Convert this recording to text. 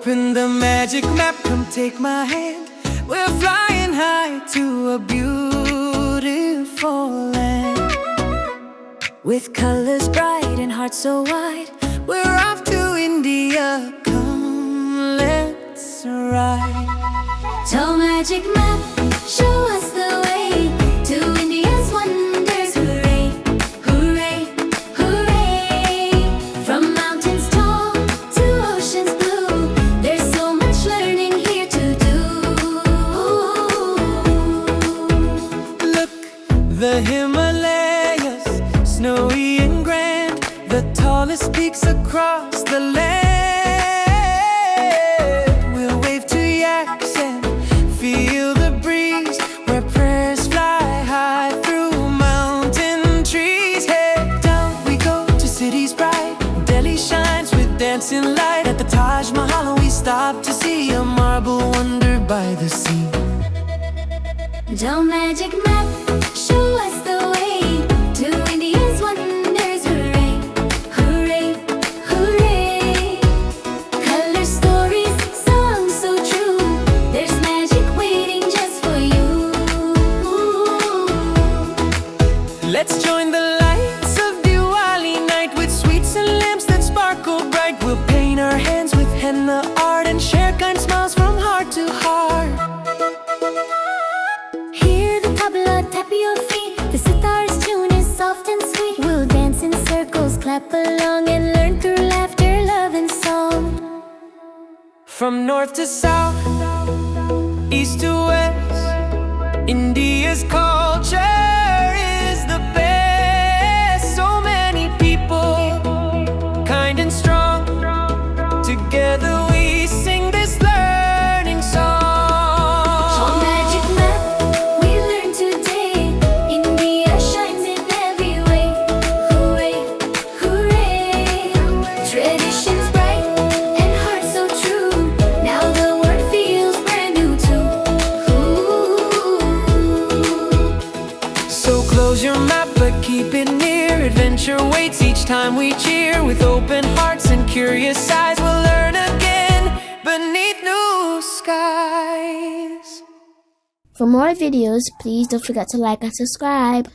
Open the magic map, come take my hand. We're flying high to a beautiful land. With colors bright and hearts so wide, we're off to India, come let's ride. Tall magic map, show us the way to India's wonders. Hooray, hooray, hooray. From mountains tall to oceans blue, there's so much learning here to do. Look, the Himalayas, snowy and grand, the tallest peaks across the land. We'll wave to yaks and feel the breeze, where prayers fly high through mountain trees. Head down we go to cities bright, Delhi shines with dancing light. At the Taj Mahal we stop to see a marble wonder by the sea. Tall magic map, show us the way to India's wonders. Hooray, hooray, hooray. Color stories, songs so true, there's magic waiting just for you. Let's join the lights of Diwali night, with sweets and lamps that sparkle bright. We'll paint our hands with henna art and share kind smiles from heart to heart. Hear the tabla tap your feet, the sitar's tune is soft and sweet. We'll dance in circles, clap along, and learn through laughter, love and song. From north to south, east to west, India's culture is the best. So many people, kind and strong, together we sing this learning song. Tall magic map, we learn today, India shines in every way. Hooray, hooray. Traditions bright and hearts so true, now the world feels brand new too. So close your map but keep it near. Adventure waits each time we cheer. With open hearts and curious eyes, we'll learn again beneath new skies. For more videos, please don't forget to like and subscribe.